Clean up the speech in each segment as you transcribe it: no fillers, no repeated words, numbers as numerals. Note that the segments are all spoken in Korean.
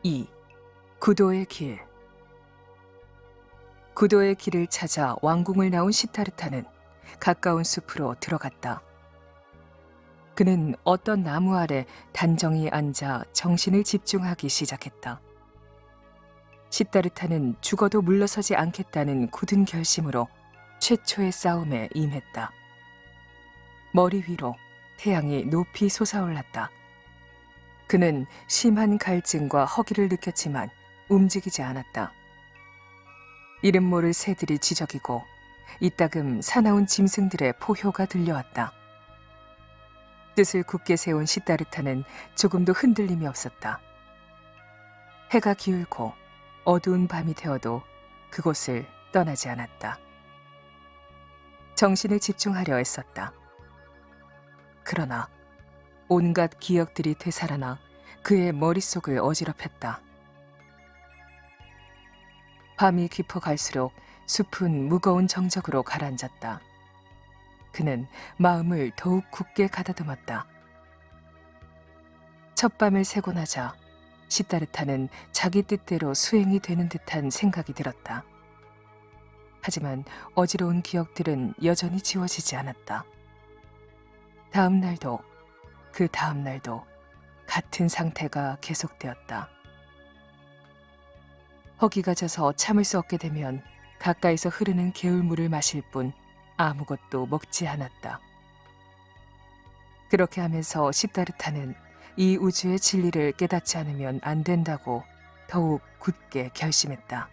2. 구도의 길. 구도의 길을 찾아 왕궁을 나온 시타르타는 가까운 숲으로 들어갔다. 그는 어떤 나무 아래 단정히 앉아 정신을 집중하기 시작했다. 시타르타는 죽어도 물러서지 않겠다는 굳은 결심으로 최초의 싸움에 임했다. 머리 위로 태양이 높이 솟아올랐다. 그는 심한 갈증과 허기를 느꼈지만 움직이지 않았다. 이름 모를 새들이 지저귀고 이따금 사나운 짐승들의 포효가 들려왔다. 뜻을 굳게 세운 시타르타는 조금도 흔들림이 없었다. 해가 기울고 어두운 밤이 되어도 그곳을 떠나지 않았다. 정신을 집중하려 애썼다. 그러나 온갖 기억들이 되살아나 그의 머릿속을 어지럽혔다. 밤이 깊어갈수록 숲은 무거운 정적으로 가라앉았다. 그는 마음을 더욱 굳게 가다듬었다. 첫밤을 새고 나자 시타르타는 자기 뜻대로 수행이 되는 듯한 생각이 들었다. 하지만 어지러운 기억들은 여전히 지워지지 않았다. 다음 날도 그 다음 날도 같은 상태가 계속되었다. 허기가 져서 참을 수 없게 되면 가까이서 흐르는 개울물을 마실 뿐 아무것도 먹지 않았다. 그렇게 하면서 시타르타는 이 우주의 진리를 깨닫지 않으면 안 된다고 더욱 굳게 결심했다.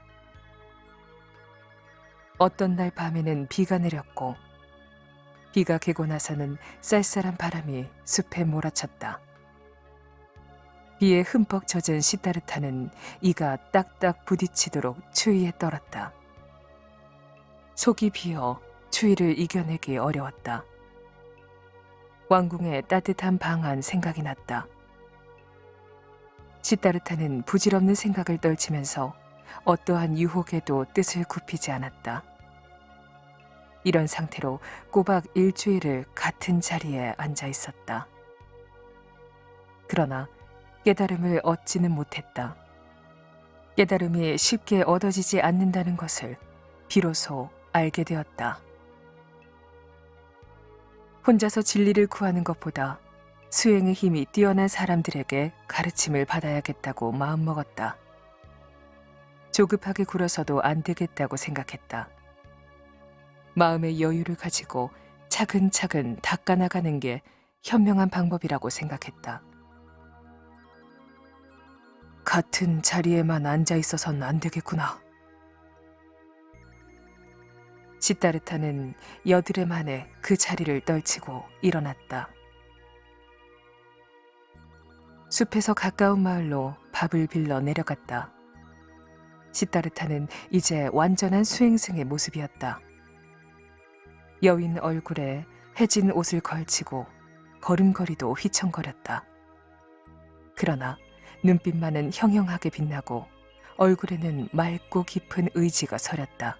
어떤 날 밤에는 비가 내렸고 비가 개고 나서는 쌀쌀한 바람이 숲에 몰아쳤다. 비에 흠뻑 젖은 시타르타는 이가 딱딱 부딪히도록 추위에 떨었다. 속이 비어 추위를 이겨내기 어려웠다. 왕궁의 따뜻한 방 안 생각이 났다. 시타르타는 부질없는 생각을 떨치면서 어떠한 유혹에도 뜻을 굽히지 않았다. 이런 상태로 꼬박 일주일을 같은 자리에 앉아 있었다. 그러나 깨달음을 얻지는 못했다. 깨달음이 쉽게 얻어지지 않는다는 것을 비로소 알게 되었다. 혼자서 진리를 구하는 것보다 수행의 힘이 뛰어난 사람들에게 가르침을 받아야겠다고 마음먹었다. 조급하게 굴어서도 안 되겠다고 생각했다. 마음의 여유를 가지고 차근차근 닦아나가는 게 현명한 방법이라고 생각했다. 같은 자리에만 앉아 있어서는 안 되겠구나. 시타르타는 여드레 만에 그 자리를 떨치고 일어났다. 숲에서 가까운 마을로 밥을 빌러 내려갔다. 시타르타는 이제 완전한 수행승의 모습이었다. 여윈 얼굴에 해진 옷을 걸치고 걸음걸이도 휘청거렸다. 그러나 눈빛만은 형형하게 빛나고 얼굴에는 맑고 깊은 의지가 서렸다.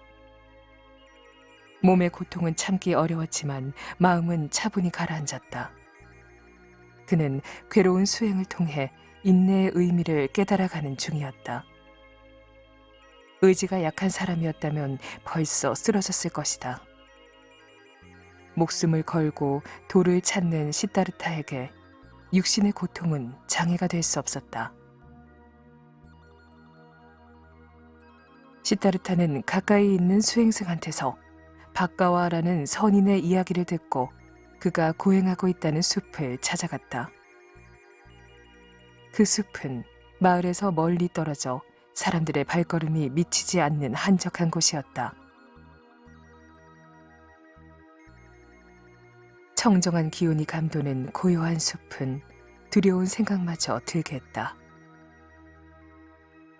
몸의 고통은 참기 어려웠지만 마음은 차분히 가라앉았다. 그는 괴로운 수행을 통해 인내의 의미를 깨달아가는 중이었다. 의지가 약한 사람이었다면 벌써 쓰러졌을 것이다. 목숨을 걸고 도를 찾는 시타르타에게 육신의 고통은 장애가 될 수 없었다. 시타르타는 가까이 있는 수행승한테서 바까와라는 선인의 이야기를 듣고 그가 고행하고 있다는 숲을 찾아갔다. 그 숲은 마을에서 멀리 떨어져 사람들의 발걸음이 미치지 않는 한적한 곳이었다. 청정한 기운이 감도는 고요한 숲은 두려운 생각마저 들게 했다.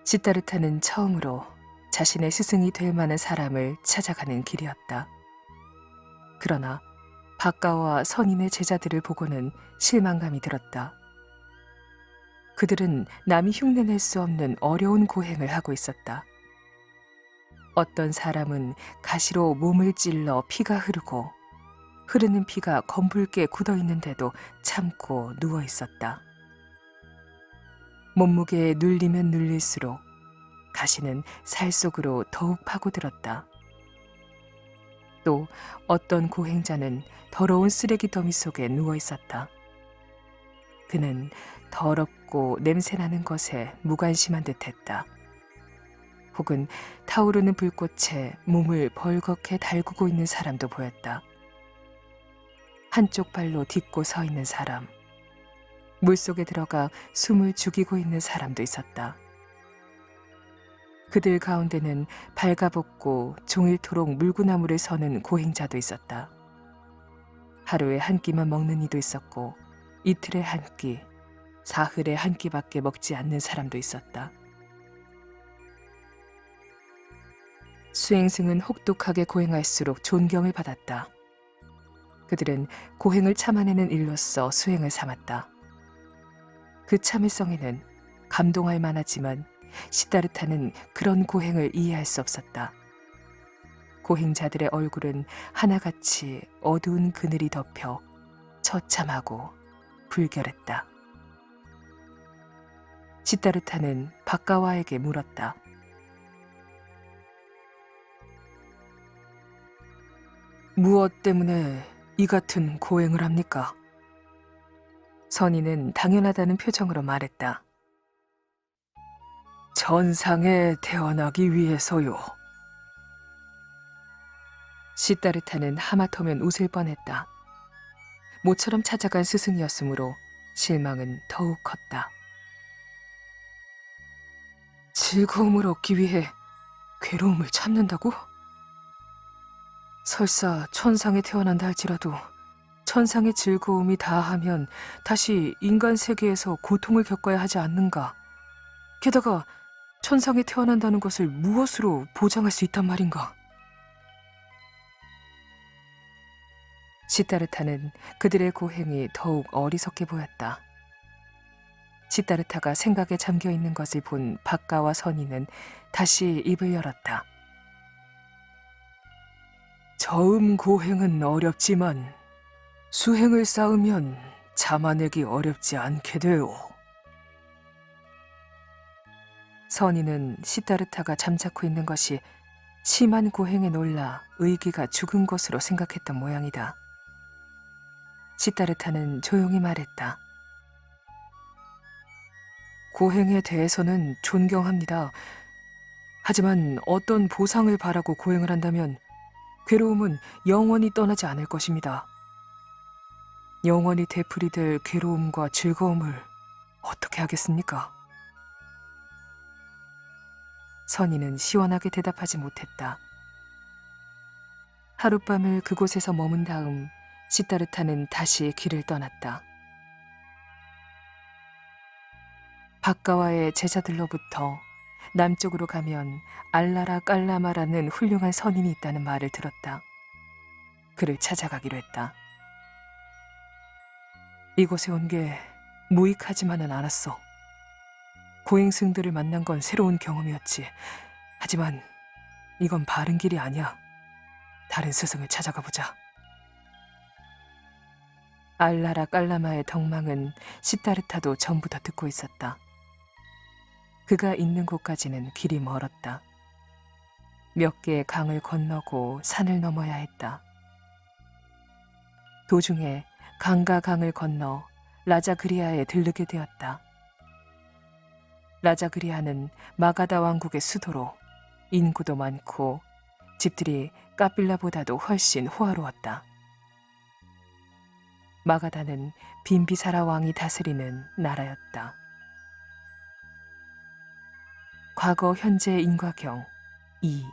시타르타는 처음으로 자신의 스승이 될 만한 사람을 찾아가는 길이었다. 그러나 바까와 선인의 제자들을 보고는 실망감이 들었다. 그들은 남이 흉내낼 수 없는 어려운 고행을 하고 있었다. 어떤 사람은 가시로 몸을 찔러 피가 흐르고 흐르는 피가 검붉게 굳어 있는데도 참고 누워 있었다. 몸무게에 눌리면 눌릴수록 가시는 살 속으로 더욱 파고들었다. 또 어떤 고행자는 더러운 쓰레기 더미 속에 누워 있었다. 그는 더럽고 냄새나는 것에 무관심한 듯했다. 혹은 타오르는 불꽃에 몸을 벌겋게 달구고 있는 사람도 보였다. 한쪽 발로 딛고 서 있는 사람, 물속에 들어가 숨을 죽이고 있는 사람도 있었다. 그들 가운데는 발가벗고 종일토록 물구나무를 서는 고행자도 있었다. 하루에 한 끼만 먹는 이도 있었고 이틀에 한 끼, 사흘에 한 끼밖에 먹지 않는 사람도 있었다. 수행승은 혹독하게 고행할수록 존경을 받았다. 그들은 고행을 참아내는 일로서 수행을 삼았다. 그 참을성에는 감동할 만하지만 시다르타는 그런 고행을 이해할 수 없었다. 고행자들의 얼굴은 하나같이 어두운 그늘이 덮여 처참하고 불결했다. 시다르타는 박가와에게 물었다. 무엇 때문에 이 같은 고행을 합니까? 선인은 당연하다는 표정으로 말했다. 천상에 태어나기 위해서요. 시다르타는 하마터면 웃을 뻔했다. 모처럼 찾아간 스승이었으므로 실망은 더욱 컸다. 즐거움을 얻기 위해 괴로움을 참는다고? 설사 천상에 태어난다 할지라도 천상의 즐거움이 다하면 다시 인간 세계에서 고통을 겪어야 하지 않는가? 게다가 천상에 태어난다는 것을 무엇으로 보장할 수 있단 말인가? 시다르타는 그들의 고행이 더욱 어리석게 보였다. 시다르타가 생각에 잠겨 있는 것을 본 박가와 선인은 다시 입을 열었다. 저음 고행은 어렵지만 수행을 쌓으면 참아내기 어렵지 않게 돼요. 선인은 시다르타가 잠자코 있는 것이 심한 고행에 놀라 의기가 죽은 것으로 생각했던 모양이다. 시다르타는 조용히 말했다. 고행에 대해서는 존경합니다. 하지만 어떤 보상을 바라고 고행을 한다면 괴로움은 영원히 떠나지 않을 것입니다. 영원히 되풀이될 괴로움과 즐거움을 어떻게 하겠습니까? 선인은 시원하게 대답하지 못했다. 하룻밤을 그곳에서 머문 다음 시다르타는 다시 길을 떠났다. 박가와의 제자들로부터 남쪽으로 가면 알라라 깔라마라는 훌륭한 선인이 있다는 말을 들었다. 그를 찾아가기로 했다. 이곳에 온 게 무익하지만은 않았어. 고행승들을 만난 건 새로운 경험이었지. 하지만 이건 바른 길이 아니야. 다른 스승을 찾아가 보자. 알라라 깔라마의 덕망은 시다르타도 전부터 듣고 있었다. 그가 있는 곳까지는 길이 멀었다. 몇 개의 강을 건너고 산을 넘어야 했다. 도중에 강과 강을 건너 라자그리아에 들르게 되었다. 라자그리아는 마가다 왕국의 수도로 인구도 많고 집들이 까빌라보다도 훨씬 호화로웠다. 마가다는 빈비사라 왕이 다스리는 나라였다. 과거 현재 인과경 2